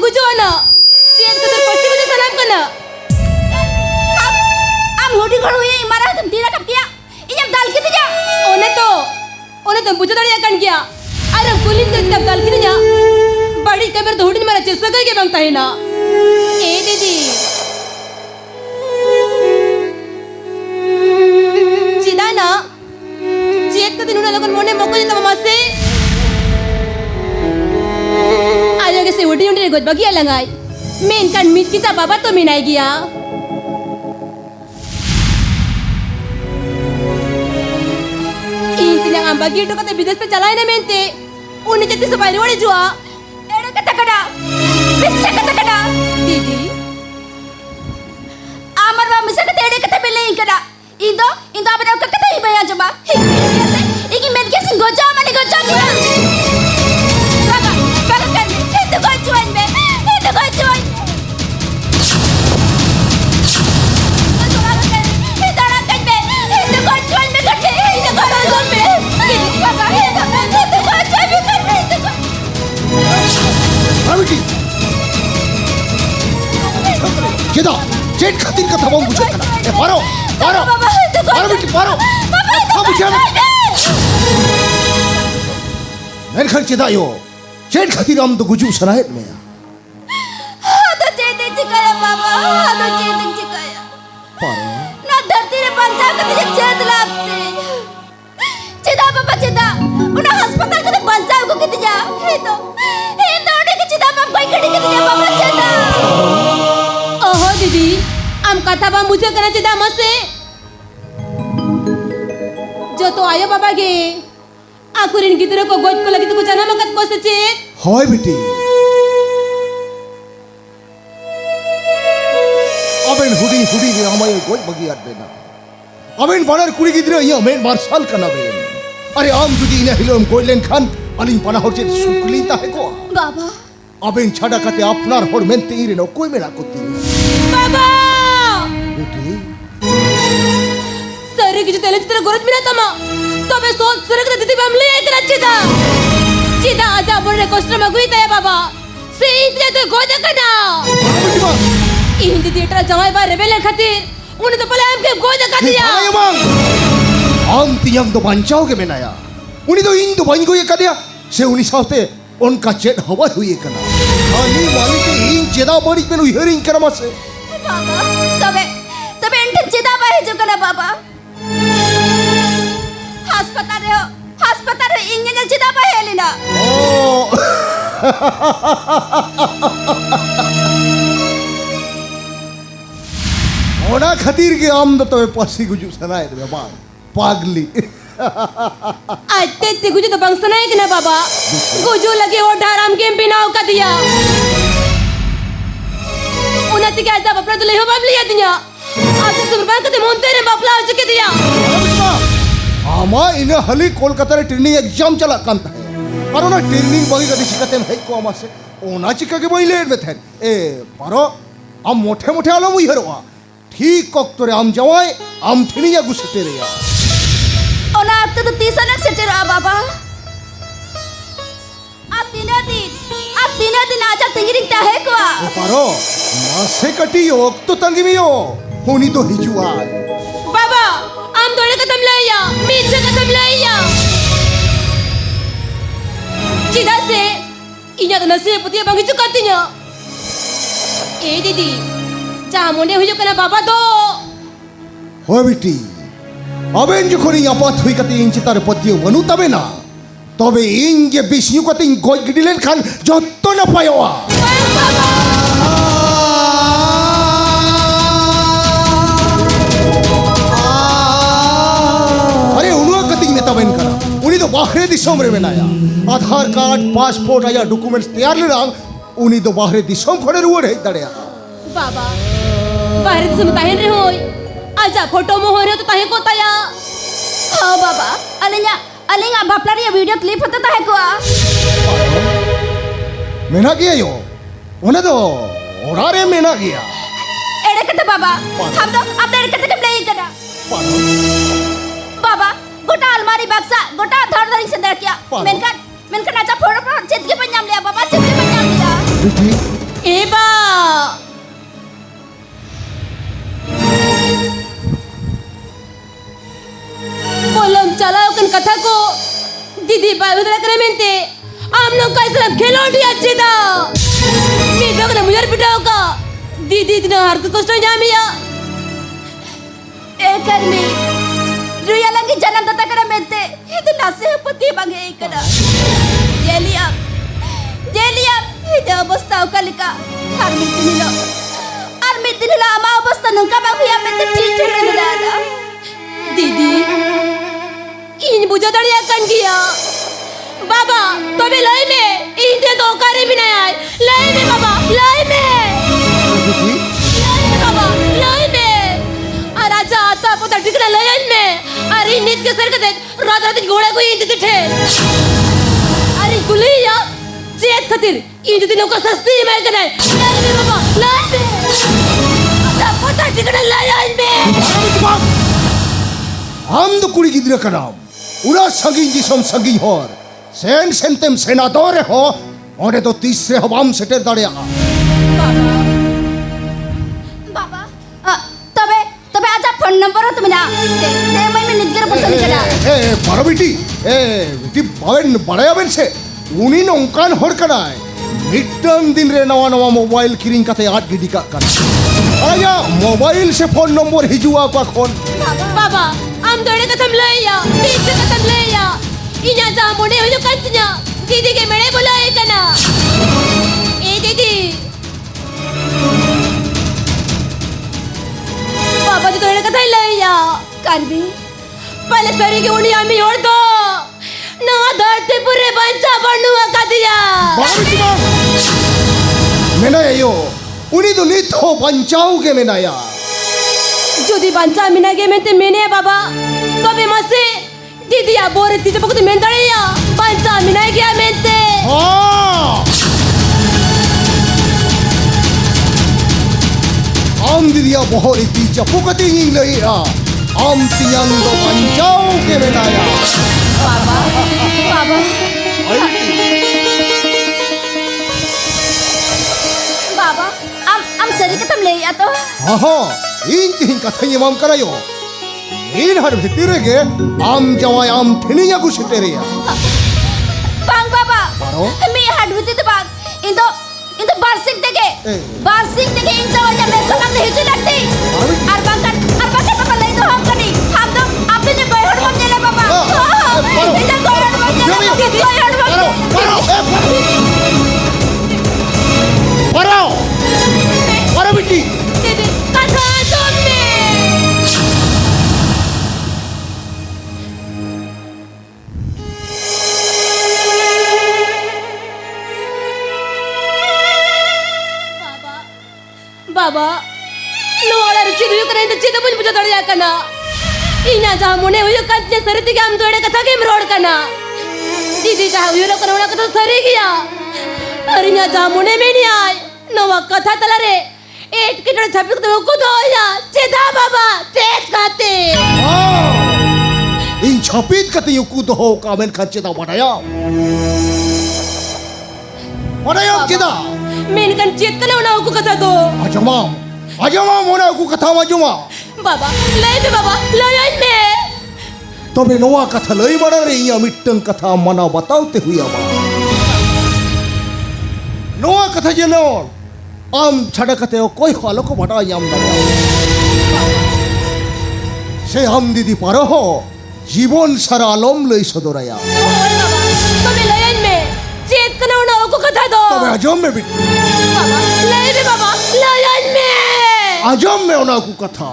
bujuana. Cian keter pasti bisa salam kena. Am hodi gharu ye marah tum tira kap kiya. Iyam dal kiti ja. One to buju dari akan kia. Ada kulin kerja tab dal kiti ja. Badi kamar to hodi mara cesa करके मांगता है ना. ए दीदी. Cidana. Ciat ketin una lagan mone moko jita mama se. Ayo ke se hodi undi got bagi alangai. Main kan mit kita baba to minai gya. Ang bagi itu kata bidas pe chalai na mente. Uni jati sepaini wale jua. Ere kata kada. Bicha kata kada. Didi. Amar ba misa kata ere kata bele kada. Indo abada kata iba ya coba. Iki med ke sing goja mani goja kira. Baka kan itu gojuan be. Itu gojuan. Cida, ced khatir ka thamam bujhe kana. Paro. Paro beti paro. Tham bujhe na. Main khan cida yo. Ced khatir am to guju sanahet me. Hado ced chikaya baba. Hado ced chikaya. Paro. Na dharti re pancha ka tujhe ced lagte. Cida baba cida. Una hospital ka pancha ko kiti ja. Indo ode ke cida baba koi kadi kiti ja baba cida. Oh didi, am kata bam buja kena cida mase. Jo to ayo baba ge. Aku rin gidra ko goj ko lagi tu jana makat ko secet. Hoy beti. Aben hudi ni amay goj bagi adbe na. Aben banar kuri gidra iya main marshal kana ben. Are am judi ina hilom goilen khan aling pana horche sukli ta hai ko. Baba. Aben chada kate apnar hor mente ire no koi mera kotti. Baba! Beti. Sari ki tele chitra gorot mira tama. Tobe soch sare kata didi bam le kena cida. Cida aja borre kostra magui ta ya baba. Se itre to goja kana. Beti ba. Hindi theater jamai ba rebel khatir. Uni to pale am ke goja ka diya. Ayo bang. Am tiyang do banchao ke menaya. Uni to in do bang goye ka diya. Se uni saute उनका चेट हवा हुई कना खाली वाली के इन चेदा बड़ी पे नु हियरिंग करा मसे Baba, तबे इंटे चिदा बाहे जो कना बाबा. हास्पताल रे इंजन चिदा बाहे लेना. ओना खातिर के आम तो तबे पासी गुजु सनाए रे बा पागली Ate te guju to bang sanai kena baba. Guju lagi or dharam ke binau ka diya. Unati ke aja bapla to leho babli ya diya. Ate surban ka te monte re bapla ho chuke diya. आमा इन्हें हली कोलकाता रे training exam चला कांता है पारो ना training बगी कदी शिकाते है को आमा से ओना चिका के बइले में थे ए पारो आम मोठे मोठे आलो मुई हरवा ठीक कक्तरे आम जवाय आम ठिनिया गुसते रे या ओना अब तो तीसरा सेटर आ बाबा. आप तीन दिन आजा तिंगरिंग ता है को. पारो मासे कटी योग तो तंगिमियो होनी तो हिजुआ Baba, am dole ka tamlaya. Mitse ka tamlaya. Cida se inya to nasi putia bang hicu katinya. Eh didi, jamone hujo kana baba do. हो बेटी अबेन जो खोरी आपात हुई कते इन चितार पतियो वनु तबे ना तबे इन जे बिस्यु कते इन गोय गिडिलेन खान जत्तो ना पायोवा अरे उनुआ कते ने तबेन करा उनी तो बाहरे दिसोम रे बनाया आधार कार्ड पासपोर्ट आया डॉक्यूमेंट्स तैयार ले रहा उनी तो बाहरे दिसोम खड़े रुआ रहे दड़या Baba, bahari disum tahin re hoy. Aja photo mo ho re to tahin ko taya. हाँ बाबा अलिंगा बापला रे वीडियो क्लिप होता था है को. मेना किया यो उन्हें तो ओरारे मेना किया एड़े कते बाबा हम तो अब एड़े कते कब नहीं करा बाबा गोटा अलमारी बक्सा गोटा धड़ धड़ से दर किया मेनका आजा फोड़ फोड़ चित के पंजाम लिया बाबा चित के पंजाम लिया बेटी अकन कथा को दीदी बायोदरा करे मेंते हम लोग का इसलिए खिलौड़ी अच्छी था मैं तो कने मुझे पिटाओ का दीदी दिन हर को कष्ट जामिया ए कर्मी रुया लगी जन्म दाता करे मेंते itu nasi putih bagi ikana jelia itu अवस्था kalika armit nila ama अवस्था nungka bagi ya mente ठीक nila ada दीदी इन बुझा दड़िया कन किया बाबा तो भी लाई में इनके दो करे भी नहीं आए लाई में बाबा लाई में बाबा लाई में और आजा आता पोता टिकना लाई में अरे नीत के सर के रात रात घोड़े को ईंट दिखे अरे गुलिया चेत खातिर ईंट दिनों का सस्ती में कने लाई में बाबा लाई में आता पोता टिकना लाई में हम तो कुड़ी गिद्रे का नाम उरा संगिन जिसम संगिन होर सेन सेंतेम सेनादोरे हो और तो तीसरे हवाम सेटर दाड़िया बाबा तबे आजा फोन नंबर हो तुम्हें ना ते मैं निजगर पसंद करा ए बारो बेटी बावन बड़ाया बेन से उन्हीं नौकान होर कराए मिट्टन दिन रे नवा नवा मोबाइल किरिंग कते आठ गिडी का कर आया मोबाइल से फोन नंबर हिजुआ का खोन बाबा हम दोड़े कथम लैया तीसरे कथम लैया इन्या जामुने हुई कंतन्या दीदी के मेरे बुलाए कना ए दीदी बाबा जी दोड़े कथम लैया कर दी पहले सरी के उन्हीं आमी और दो ना धरती पूरे बंचा बनूआ का दिया मैंने यो उन्हीं तो नहीं तो बंचाऊ के मैंने या যদি বাঞ্চা মিনা গে মেতে মেনে বাবা তবে মাসে দিদি আবরে তিতে পকতে মেন দাঁড়িয়া বাঞ্চা মিনা গিয়া মেতে आम दिदिया बहुत इतनी चपुकती नहीं लईया आम तियांग दो बंचाऊ के मैंने या बाबा बाबा am seri ketam le ya to हाँ इन तीन कथा ये माम करायो इन हर भितरे के आम जवाय आम ठिनिया कुछ तेरे या bang baba Baro? mi hadwiti te bang into barsing tege incha wajah besok am hitu lagti Baro? ar bang papa lai to ham kani ham to apne ne goy hod bang jela baba Baro? ita goy hod bang jela goy hod bang Baro Baro बेटी দিদি কথা শুনবে बाबा लोवाला चिदु करे तो चिदु पुन पुजा दड़िया कना इना जा मोने हुयो कत्ने सरती के हम दोड़े कथा के मरोड़ कना दीदी जा हुयो कना उना कथा सरी गया अरे इना जा मोने में नहीं आए नवा कथा तला रे एक किटड़ छपिक तो को दो या चेदा बाबा चेत खाते इन छपीत कते यो कूद हो कामेन खच्चे दा बनाया चिदा मेन कन चेत कना उना को कथा दो अजमा मोना को कथा मजुमा बाबा ले दे बाबा ले आई में तबे नवा कथा लई बड़ा रे या मिट्टन कथा मना बताओते हुई बा नवा कथा जेनो आम छड़ा कते कोई खालो को बड़ा याम ना से हम दीदी पारो हो जीवन सारा आलम लई सदराया बाबा तबे ले आई में चेत कना उना को कथा दो तबे अजम में भी बाबा ले दे बाबा ले आई में अजम में उना को कथा